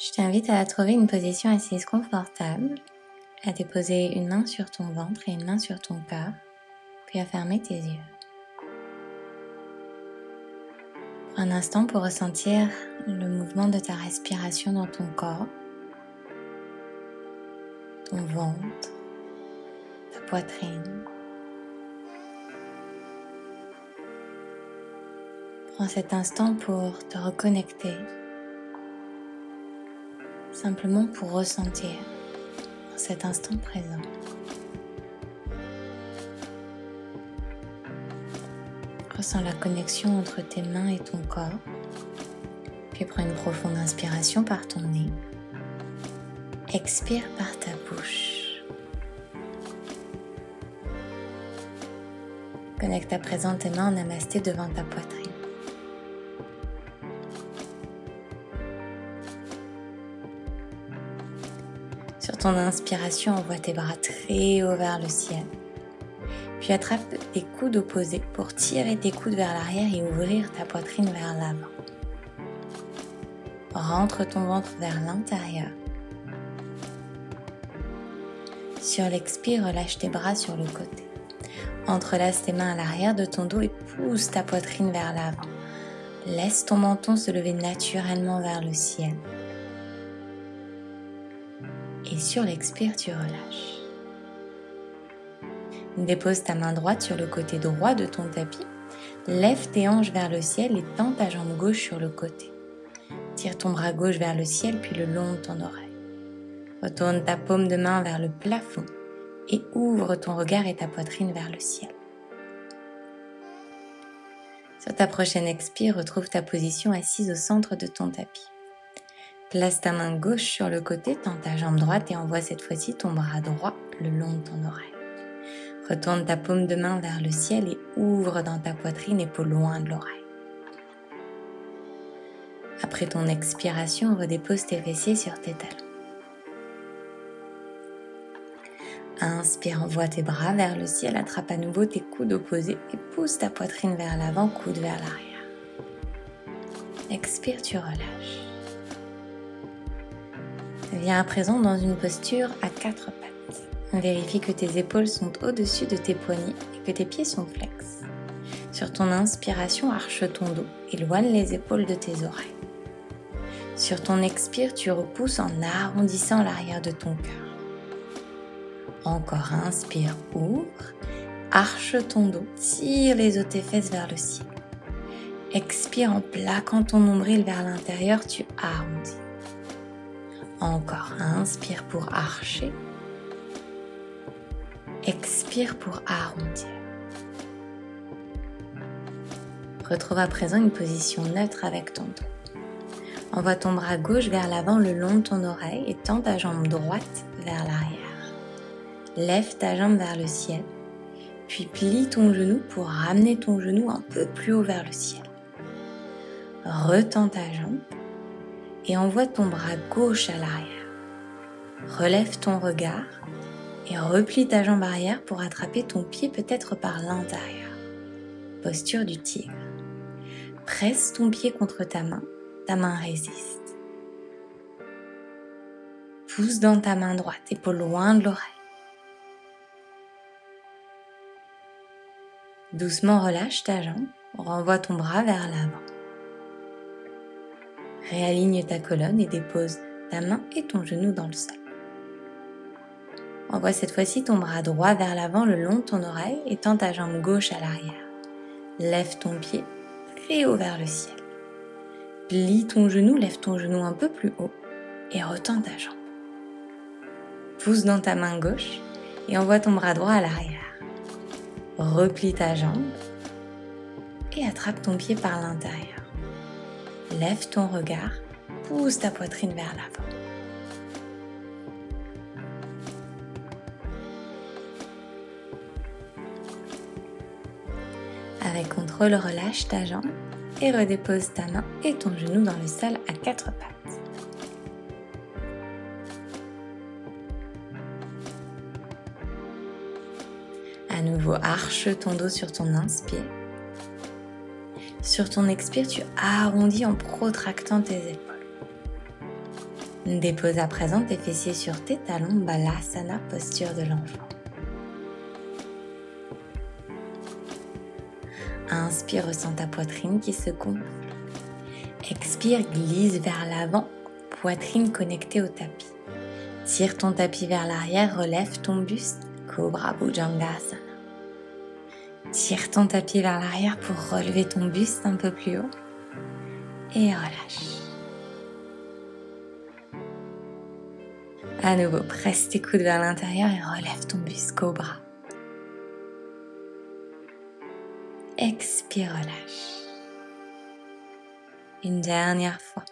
Je t'invite à trouver une position assise confortable, à déposer une main sur ton ventre et une main sur ton cœur, puis à fermer tes yeux. Prends un instant pour ressentir le mouvement de ta respiration dans ton corps, ton ventre, ta poitrine. Prends cet instant pour te reconnecter, simplement pour ressentir dans cet instant présent. Ressens la connexion entre tes mains et ton corps, puis prends une profonde inspiration par ton nez. Expire par ta bouche. Connecte à présent tes mains en namasté devant ta poitrine. Sur ton inspiration, envoie tes bras très haut vers le ciel. Puis attrape tes coudes opposés pour tirer tes coudes vers l'arrière et ouvrir ta poitrine vers l'avant. Rentre ton ventre vers l'intérieur. Sur l'expire, relâche tes bras sur le côté. Entrelace tes mains à l'arrière de ton dos et pousse ta poitrine vers l'avant. Laisse ton menton se lever naturellement vers le ciel. Et sur l'expire, tu relâches. Dépose ta main droite sur le côté droit de ton tapis. Lève tes hanches vers le ciel et tends ta jambe gauche sur le côté. Tire ton bras gauche vers le ciel puis le long de ton oreille. Retourne ta paume de main vers le plafond et ouvre ton regard et ta poitrine vers le ciel. Sur ta prochaine expire, retrouve ta position assise au centre de ton tapis. Place ta main gauche sur le côté, tends ta jambe droite et envoie cette fois-ci ton bras droit le long de ton oreille. Retourne ta paume de main vers le ciel et ouvre dans ta poitrine, épaule loin de l'oreille. Après ton expiration, redépose tes fessiers sur tes talons. Inspire, envoie tes bras vers le ciel, attrape à nouveau tes coudes opposés et pousse ta poitrine vers l'avant, coude vers l'arrière. Expire, tu relâches. Viens à présent dans une posture à 4 pattes. Vérifie que tes épaules sont au-dessus de tes poignets et que tes pieds sont flex. Sur ton inspiration, arche ton dos, éloigne les épaules de tes oreilles. Sur ton expire, tu repousses en arrondissant l'arrière de ton cœur. Encore inspire, ouvre, arche ton dos, tire les os de tes fesses vers le ciel. Expire en plaquant ton nombril vers l'intérieur, tu arrondis. Encore inspire pour archer. Expire pour arrondir. Retrouve à présent une position neutre avec ton dos. Envoie ton bras gauche vers l'avant le long de ton oreille et tends ta jambe droite vers l'arrière. Lève ta jambe vers le ciel, puis plie ton genou pour ramener ton genou un peu plus haut vers le ciel. Retends ta jambe et envoie ton bras gauche à l'arrière. Relève ton regard et replie ta jambe arrière pour attraper ton pied peut-être par l'intérieur. Posture du tigre. Presse ton pied contre ta main résiste. Pousse dans ta main droite, épaule loin de l'oreille. Doucement relâche ta jambe, renvoie ton bras vers l'avant. Réaligne ta colonne et dépose ta main et ton genou dans le sol. Envoie cette fois-ci ton bras droit vers l'avant le long de ton oreille et tends ta jambe gauche à l'arrière. Lève ton pied très haut vers le ciel. Plie ton genou, lève ton genou un peu plus haut et retends ta jambe. Pousse dans ta main gauche et envoie ton bras droit à l'arrière. Replie ta jambe et attrape ton pied par l'intérieur. Lève ton regard, pousse ta poitrine vers l'avant. Avec contrôle, relâche ta jambe et redépose ta main et ton genou dans le sol à 4 pattes. À nouveau, arche ton dos sur ton inspire. Sur ton expire, tu arrondis en protractant tes épaules. Dépose à présent tes fessiers sur tes talons, Balasana, posture de l'enfant. Inspire, ressens ta poitrine qui se gonfle. Expire, glisse vers l'avant, poitrine connectée au tapis. Tire ton tapis vers l'arrière, relève ton buste, Cobra Bhujangasana. Tire ton tapis vers l'arrière pour relever ton buste un peu plus haut et relâche. À nouveau, presse tes coudes vers l'intérieur et relève ton buste, Cobra. Expire, relâche. Une dernière fois,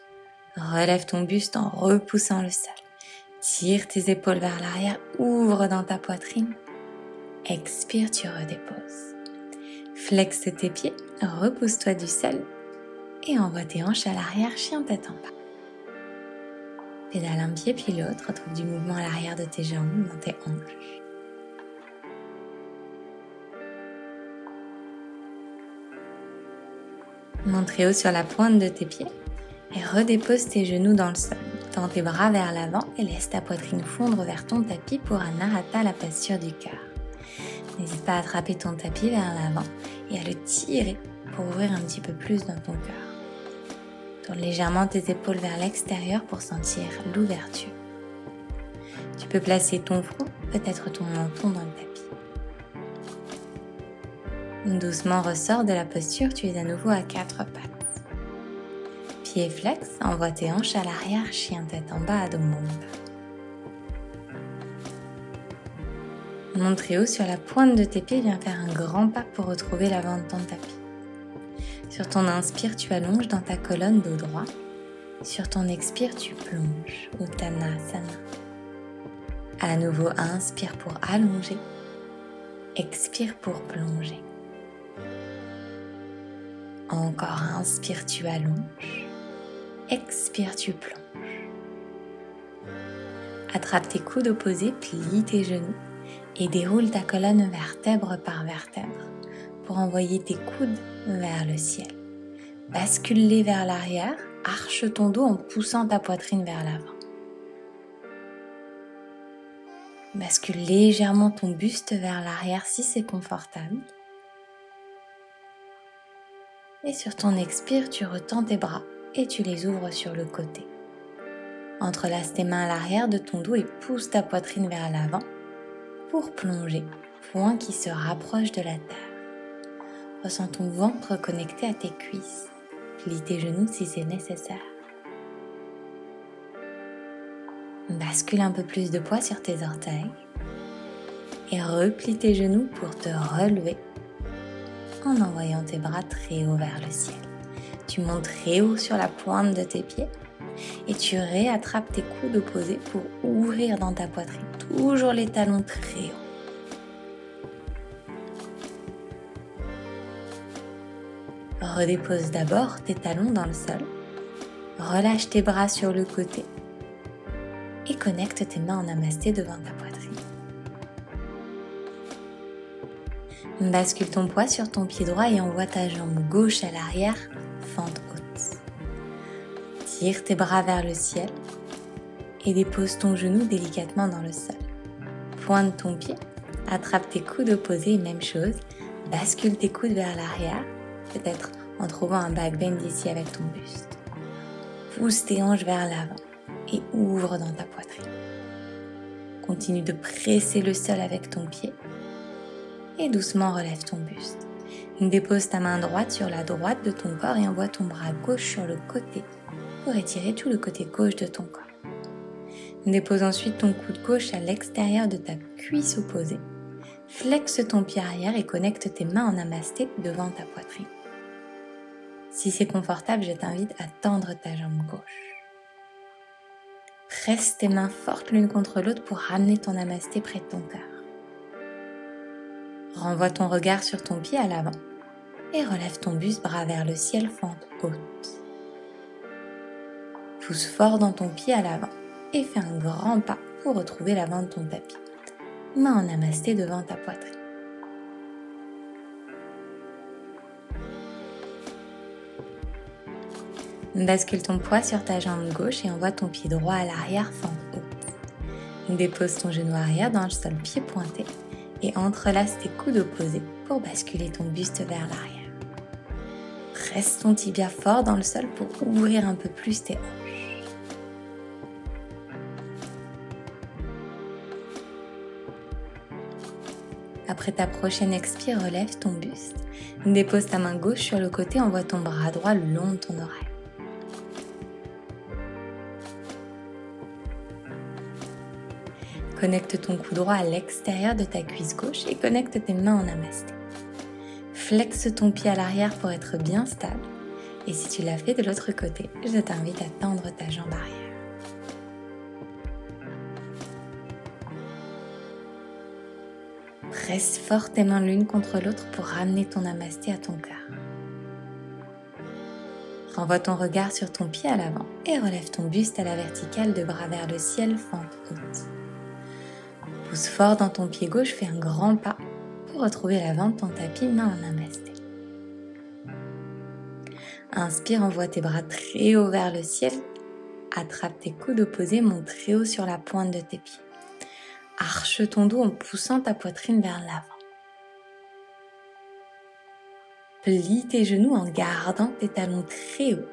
relève ton buste en repoussant le sol. Tire tes épaules vers l'arrière, ouvre dans ta poitrine. Expire, tu redéposes. Flexe tes pieds, repousse-toi du sol et envoie tes hanches à l'arrière, chien tête en bas. Pédale un pied puis l'autre, retrouve du mouvement à l'arrière de tes jambes, dans tes hanches. Monte très haut sur la pointe de tes pieds et redépose tes genoux dans le sol. Tends tes bras vers l'avant et laisse ta poitrine fondre vers ton tapis pour Anahata, la posture du cœur. N'hésite pas à attraper ton tapis vers l'avant et à le tirer pour ouvrir un petit peu plus dans ton cœur. Tourne légèrement tes épaules vers l'extérieur pour sentir l'ouverture. Tu peux placer ton front, peut-être ton menton dans le tapis. Doucement ressors de la posture, tu es à nouveau à 4 pattes. Pieds flex, envoie tes hanches à l'arrière, chien tête en bas, Adho Mukha. Monte très haut sur la pointe de tes pieds, viens faire un grand pas pour retrouver l'avant de ton tapis. Sur ton inspire, tu allonges dans ta colonne dos droit. Sur ton expire, tu plonges, Uttanasana. À nouveau, inspire pour allonger. Expire pour plonger. Encore inspire, tu allonges. Expire, tu plonges. Attrape tes coudes opposés, plie tes genoux et déroule ta colonne vertèbre par vertèbre pour envoyer tes coudes vers le ciel. Bascule-les vers l'arrière, arche ton dos en poussant ta poitrine vers l'avant. Bascule légèrement ton buste vers l'arrière si c'est confortable. Et sur ton expire, tu retends tes bras et tu les ouvres sur le côté. Entrelace tes mains à l'arrière de ton dos et pousse ta poitrine vers l'avant pour plonger, point qui se rapproche de la terre. Ressens ton ventre connecté à tes cuisses. Plie tes genoux si c'est nécessaire. Bascule un peu plus de poids sur tes orteils et replie tes genoux pour te relever en envoyant tes bras très haut vers le ciel. Tu montes très haut sur la pointe de tes pieds et tu réattrapes tes coudes opposés pour ouvrir dans ta poitrine. Toujours les talons très hauts. Redépose d'abord tes talons dans le sol. Relâche tes bras sur le côté et connecte tes mains en namasté devant ta poitrine. Bascule ton poids sur ton pied droit et envoie ta jambe gauche à l'arrière, fente haute. Tire tes bras vers le ciel et dépose ton genou délicatement dans le sol. Pointe ton pied, attrape tes coudes opposés, même chose. Bascule tes coudes vers l'arrière, peut-être en trouvant un back bend ici avec ton buste. Pousse tes hanches vers l'avant et ouvre dans ta poitrine. Continue de presser le sol avec ton pied et doucement relève ton buste. Dépose ta main droite sur la droite de ton corps et envoie ton bras gauche sur le côté pour étirer tout le côté gauche de ton corps. Dépose ensuite ton coude gauche à l'extérieur de ta cuisse opposée. Flexe ton pied arrière et connecte tes mains en namasté devant ta poitrine. Si c'est confortable, je t'invite à tendre ta jambe gauche. Presse tes mains fortes l'une contre l'autre pour ramener ton namasté près de ton cœur. Renvoie ton regard sur ton pied à l'avant et relève ton buste, bras vers le ciel, fente haute. Pousse fort dans ton pied à l'avant et fais un grand pas pour retrouver l'avant de ton tapis. Main en namasté devant ta poitrine. Bascule ton poids sur ta jambe gauche et envoie ton pied droit à l'arrière, fente haute. Dépose ton genou arrière dans le sol, pied pointé, et entrelace tes coudes opposés pour basculer ton buste vers l'arrière. Presse ton tibia fort dans le sol pour ouvrir un peu plus tes hanches. Après ta prochaine expire, relève ton buste. Dépose ta main gauche sur le côté, envoie ton bras droit le long de ton oreille. Connecte ton cou droit à l'extérieur de ta cuisse gauche et connecte tes mains en namasté. Flexe ton pied à l'arrière pour être bien stable. Et si tu l'as fait de l'autre côté, je t'invite à tendre ta jambe arrière. Presse fort tes mains l'une contre l'autre pour ramener ton namasté à ton cœur. Renvoie ton regard sur ton pied à l'avant et relève ton buste à la verticale, de bras vers le ciel, fente haute. Pousse fort dans ton pied gauche, fais un grand pas pour retrouver l'avant de ton tapis, main en namasté. Inspire, envoie tes bras très haut vers le ciel. Attrape tes coudes opposés, monte très haut sur la pointe de tes pieds. Arche ton dos en poussant ta poitrine vers l'avant. Plie tes genoux en gardant tes talons très hauts.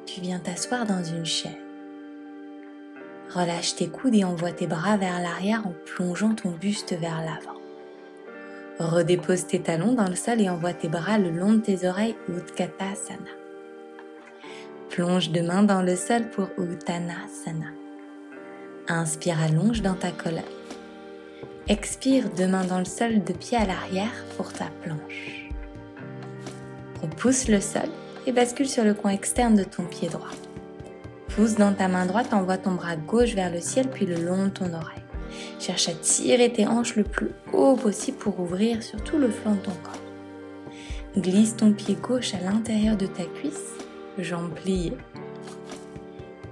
Tu viens t'asseoir dans une chaise. Relâche tes coudes et envoie tes bras vers l'arrière en plongeant ton buste vers l'avant. Redépose tes talons dans le sol et envoie tes bras le long de tes oreilles, Utkatasana. Plonge deux mains dans le sol pour Uttanasana. Inspire, allonge dans ta colonne. Expire, deux mains dans le sol, deux pieds à l'arrière pour ta planche. Repousse le sol et bascule sur le coin externe de ton pied droit. Pousse dans ta main droite, envoie ton bras gauche vers le ciel puis le long de ton oreille. Cherche à tirer tes hanches le plus haut possible pour ouvrir sur tout le flanc de ton corps. Glisse ton pied gauche à l'intérieur de ta cuisse, jambe pliée.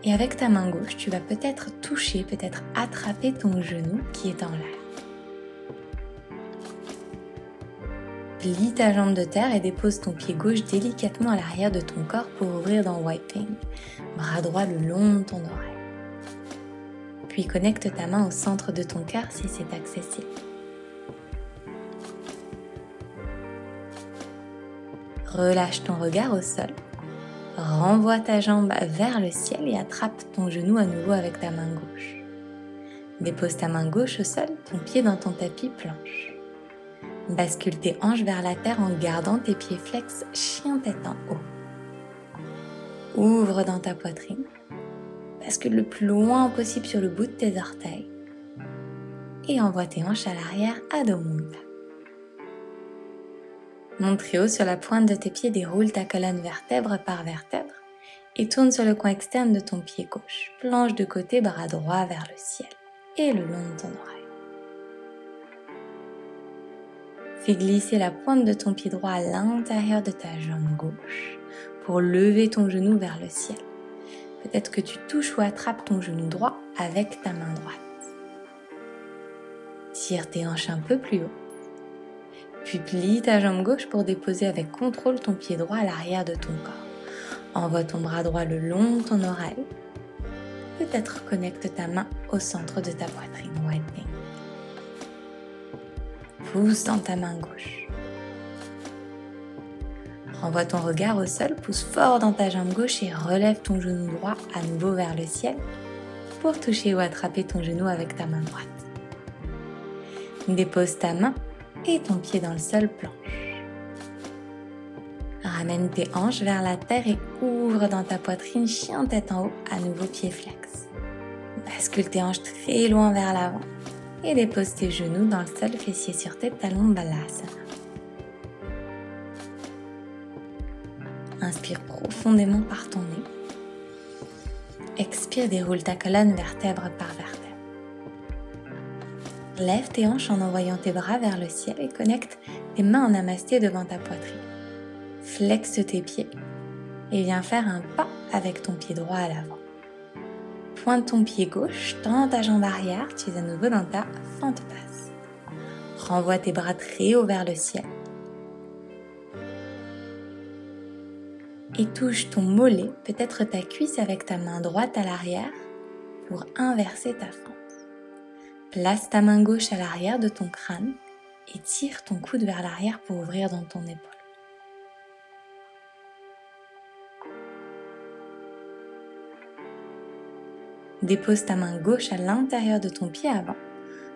Et avec ta main gauche, tu vas peut-être toucher, peut-être attraper ton genou qui est en l'air. Plie ta jambe de terre et dépose ton pied gauche délicatement à l'arrière de ton corps pour ouvrir dans Wiping. Bras droit le long de ton oreille. Puis connecte ta main au centre de ton cœur si c'est accessible. Relâche ton regard au sol. Renvoie ta jambe vers le ciel et attrape ton genou à nouveau avec ta main gauche. Dépose ta main gauche au sol, ton pied dans ton tapis planche. Bascule tes hanches vers la terre en gardant tes pieds flex, chien tête en haut. Ouvre dans ta poitrine. Bascule le plus loin possible sur le bout de tes orteils. Et envoie tes hanches à l'arrière, Adho Mukha. Monte très haut sur la pointe de tes pieds, déroule ta colonne vertèbre par vertèbre et tourne sur le coin externe de ton pied gauche. Planche de côté, bras droit vers le ciel et le long de ton oreille. Fais glisser la pointe de ton pied droit à l'intérieur de ta jambe gauche pour lever ton genou vers le ciel. Peut-être que tu touches ou attrapes ton genou droit avec ta main droite. Tire tes hanches un peu plus haut. Puis plie ta jambe gauche pour déposer avec contrôle ton pied droit à l'arrière de ton corps. Envoie ton bras droit le long de ton oreille. Peut-être connecte ta main au centre de ta poitrine. Wiping. Pousse dans ta main gauche. Renvoie ton regard au sol, pousse fort dans ta jambe gauche et relève ton genou droit à nouveau vers le ciel pour toucher ou attraper ton genou avec ta main droite. Dépose ta main et ton pied dans le sol, planche. Ramène tes hanches vers la terre et ouvre dans ta poitrine, chien tête en haut, à nouveau pied flex. Bascule tes hanches très loin vers l'avant et dépose tes genoux dans le sol, fessiers sur tes talons, Balasana. Inspire profondément par ton nez. Expire, déroule ta colonne vertèbre par vertèbre. Lève tes hanches en envoyant tes bras vers le ciel et connecte tes mains en namasté devant ta poitrine. Flexe tes pieds et viens faire un pas avec ton pied droit à l'avant. Pointe ton pied gauche, tends ta jambe arrière, tu es à nouveau dans ta fente basse. Renvoie tes bras très haut vers le ciel. et touche ton mollet, peut-être ta cuisse avec ta main droite à l'arrière pour inverser ta fente. Place ta main gauche à l'arrière de ton crâne et tire ton coude vers l'arrière pour ouvrir dans ton épaule. Dépose ta main gauche à l'intérieur de ton pied avant.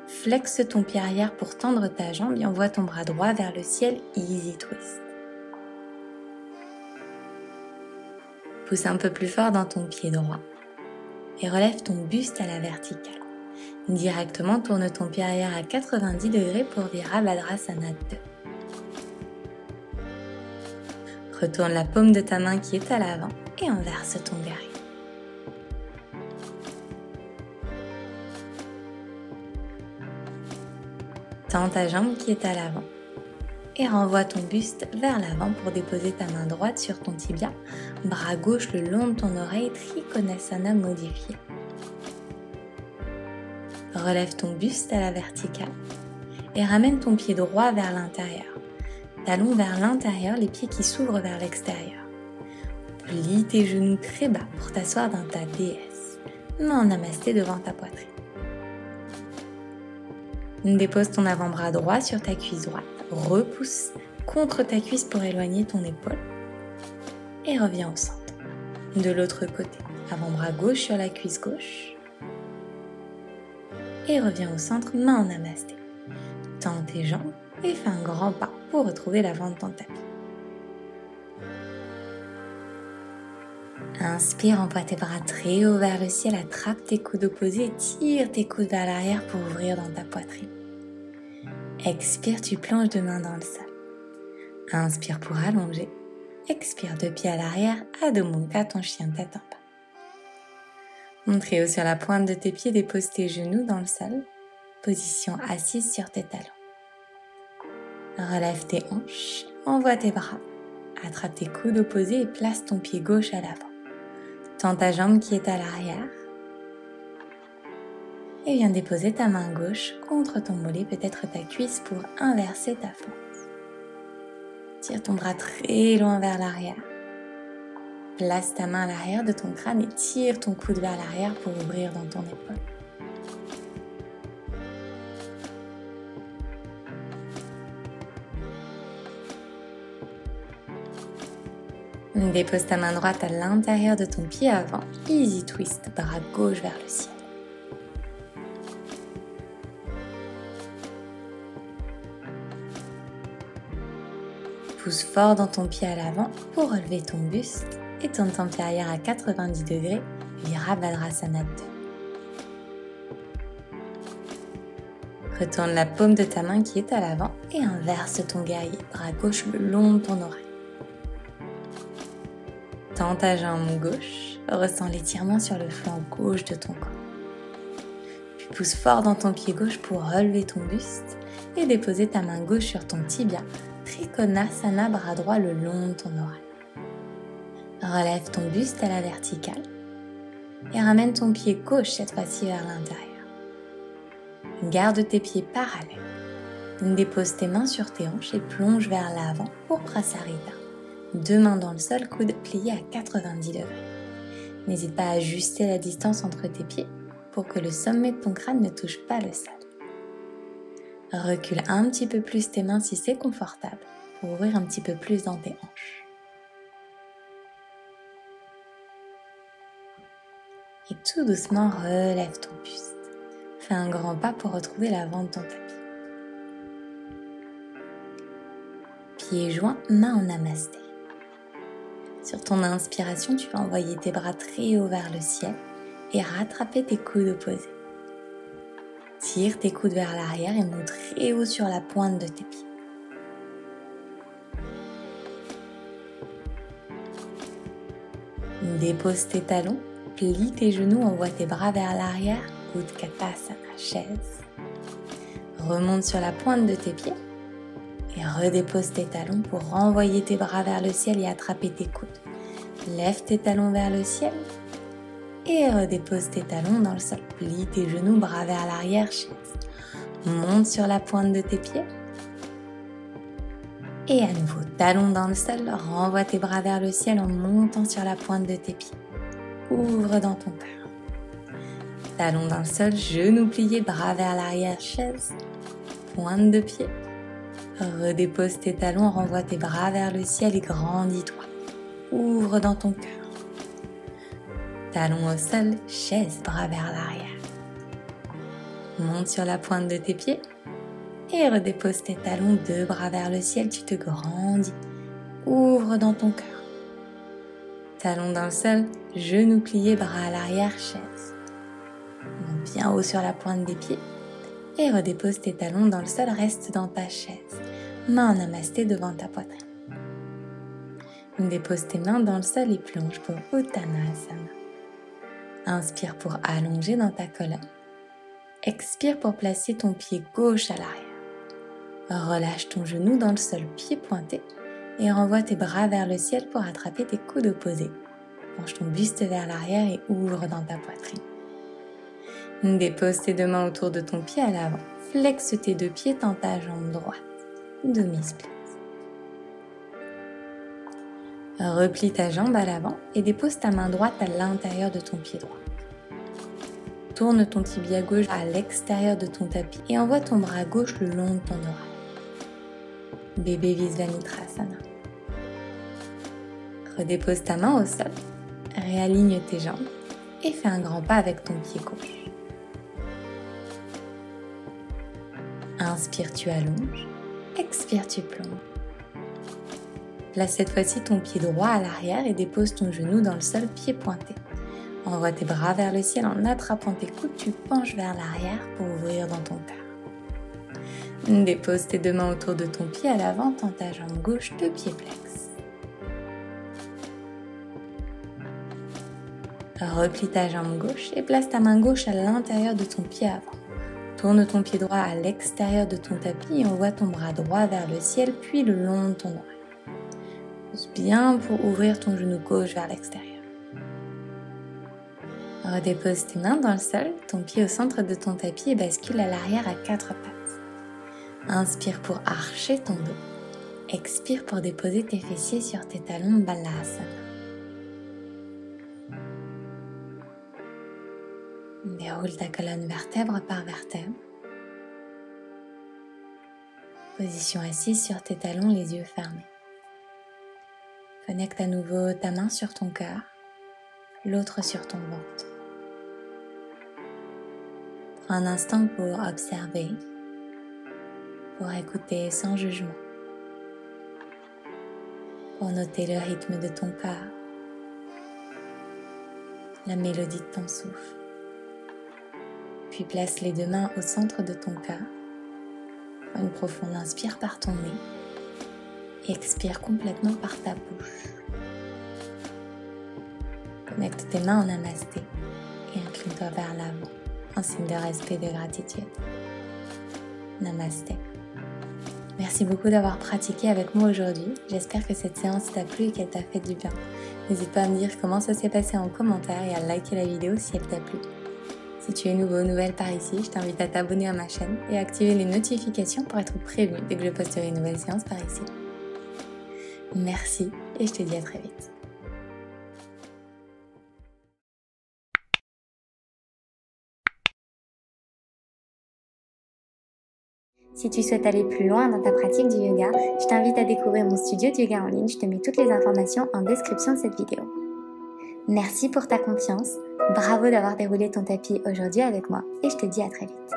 Flexe ton pied arrière pour tendre ta jambe et envoie ton bras droit vers le ciel, easy twist. Pousse un peu plus fort dans ton pied droit et relève ton buste à la verticale. Directement, tourne ton pied arrière à 90 degrés pour Virabhadrasana 2. Retourne la paume de ta main qui est à l'avant et inverse ton guerrier. Tends ta jambe qui est à l'avant et renvoie ton buste vers l'avant pour déposer ta main droite sur ton tibia, bras gauche le long de ton oreille, Trikonasana modifié. Relève ton buste à la verticale et ramène ton pied droit vers l'intérieur. Talons vers l'intérieur, les pieds qui s'ouvrent vers l'extérieur. Plie tes genoux très bas pour t'asseoir dans ta déesse. Main en namasté devant ta poitrine. Dépose ton avant-bras droit sur ta cuisse droite. Repousse contre ta cuisse pour éloigner ton épaule. Et reviens au centre. De l'autre côté, avant-bras gauche sur la cuisse gauche. Et reviens au centre, main en namasté. Tends tes jambes et fais un grand pas pour retrouver l'avant de ton tapis. Inspire, envoie tes bras très haut vers le ciel, attrape tes coudes opposés et tire tes coudes vers l'arrière pour ouvrir dans ta poitrine. Expire, tu plonges deux mains dans le sol. Inspire pour allonger. Expire, deux pieds à l'arrière, Adho Mukha, ton chien tête en bas. Monte très haut sur la pointe de tes pieds, dépose tes genoux dans le sol. Position assise sur tes talons. Relève tes hanches, envoie tes bras. Attrape tes coudes opposés et place ton pied gauche à l'avant. Tends ta jambe qui est à l'arrière. Et viens déposer ta main gauche contre ton mollet, peut-être ta cuisse pour inverser ta fente. Tire ton bras très loin vers l'arrière. Place ta main à l'arrière de ton crâne et tire ton coude vers l'arrière pour ouvrir dans ton épaule. Dépose ta main droite à l'intérieur de ton pied avant, easy twist, bras gauche vers le ciel. Pousse fort dans ton pied à l'avant pour relever ton buste et tourne ton pied arrière à 90 degrés, Virabhadrasana 2. Retourne la paume de ta main qui est à l'avant et inverse ton guerrier, bras gauche le long de ton oreille. Tends ta jambe gauche, ressens l'étirement sur le flanc gauche de ton corps. Puis pousse fort dans ton pied gauche pour relever ton buste et déposer ta main gauche sur ton tibia, Trikonasana, bras droit le long de ton oreille. Relève ton buste à la verticale et ramène ton pied gauche cette fois-ci vers l'intérieur. Garde tes pieds parallèles. Dépose tes mains sur tes hanches et plonge vers l'avant pour Prasarita. Deux mains dans le sol, coudes pliés à 90 degrés. N'hésite pas à ajuster la distance entre tes pieds pour que le sommet de ton crâne ne touche pas le sol. Recule un petit peu plus tes mains si c'est confortable pour ouvrir un petit peu plus dans tes hanches. Et tout doucement, relève ton buste. Fais un grand pas pour retrouver l'avant de ton tapis. Pieds joints, mains en namasté. Sur ton inspiration, tu vas envoyer tes bras très haut vers le ciel et rattraper tes coudes opposés. Tire tes coudes vers l'arrière et monte très haut sur la pointe de tes pieds. Dépose tes talons, plie tes genoux, envoie tes bras vers l'arrière, Utkatasana, chaise. Remonte sur la pointe de tes pieds et redépose tes talons pour renvoyer tes bras vers le ciel et attraper tes coudes. Lève tes talons vers le ciel et redépose tes talons dans le sol. Plie tes genoux, bras vers l'arrière, chaise. Monte sur la pointe de tes pieds Et à nouveau, talons dans le sol, renvoie tes bras vers le ciel en montant sur la pointe de tes pieds. Ouvre dans ton cœur. Talons dans le sol, genoux pliés, bras vers l'arrière, chaise, pointe de pied. Redépose tes talons, renvoie tes bras vers le ciel et grandis-toi. Ouvre dans ton cœur. Talons au sol, chaise, bras vers l'arrière. Monte sur la pointe de tes pieds et redépose tes talons, deux bras vers le ciel, tu te grandis. Ouvre dans ton cœur. Talons dans le sol, genoux pliés, bras à l'arrière, chaise. Monte bien haut sur la pointe des pieds et redépose tes talons dans le sol, reste dans ta chaise. Main en namasté devant ta poitrine. Dépose tes mains dans le sol et plonge pour Uttanasana. Inspire pour allonger dans ta colonne. Expire pour placer ton pied gauche à l'arrière. Relâche ton genou dans le sol, pied pointé, et renvoie tes bras vers le ciel pour attraper tes coudes opposés. Penche ton buste vers l'arrière et ouvre dans ta poitrine. Dépose tes deux mains autour de ton pied à l'avant. Flexe tes deux pieds, tends ta jambe droite. Demi-split. Replie ta jambe à l'avant et dépose ta main droite à l'intérieur de ton pied droit. Tourne ton tibia gauche à l'extérieur de ton tapis et envoie ton bras gauche le long de ton oreille. Bébé Visvamitrasana. Redépose ta main au sol, réaligne tes jambes et fais un grand pas avec ton pied gauche. Inspire, tu allonges. Expire, tu plonges. Place cette fois-ci ton pied droit à l'arrière et dépose ton genou dans le sol, pied pointé. Envoie tes bras vers le ciel en attrapant tes coudes, tu penches vers l'arrière pour ouvrir dans ton cœur. Dépose tes deux mains autour de ton pied à l'avant, tends ta jambe gauche, deux pieds flex. Replie ta jambe gauche et place ta main gauche à l'intérieur de ton pied avant. Tourne ton pied droit à l'extérieur de ton tapis et envoie ton bras droit vers le ciel, puis le long de ton oreille. Pousse bien pour ouvrir ton genou gauche vers l'extérieur. Redépose tes mains dans le sol, ton pied au centre de ton tapis et bascule à l'arrière à quatre pattes. Inspire pour archer ton dos. Expire pour déposer tes fessiers sur tes talons, Balasana. Déroule ta colonne vertèbre par vertèbre. Position assise sur tes talons, les yeux fermés. Connecte à nouveau ta main sur ton cœur, l'autre sur ton ventre. Prends un instant pour observer, pour écouter sans jugement, pour noter le rythme de ton cœur, la mélodie de ton souffle. Puis place les deux mains au centre de ton cœur. Prends une profonde inspire par ton nez et expire complètement par ta bouche. Connecte tes mains en namasté et incline-toi vers l'avant en signe de respect et de gratitude. Namasté. Merci beaucoup d'avoir pratiqué avec moi aujourd'hui. J'espère que cette séance t'a plu et qu'elle t'a fait du bien. N'hésite pas à me dire comment ça s'est passé en commentaire et à liker la vidéo si elle t'a plu. Si tu es nouveau ou nouvelle par ici, je t'invite à t'abonner à ma chaîne et à activer les notifications pour être prévenu dès que je posterai une nouvelle séance par ici. Merci et je te dis à très vite. Si tu souhaites aller plus loin dans ta pratique du yoga, je t'invite à découvrir mon studio de yoga en ligne. Je te mets toutes les informations en description de cette vidéo. Merci pour ta confiance. Bravo d'avoir déroulé ton tapis aujourd'hui avec moi et je te dis à très vite.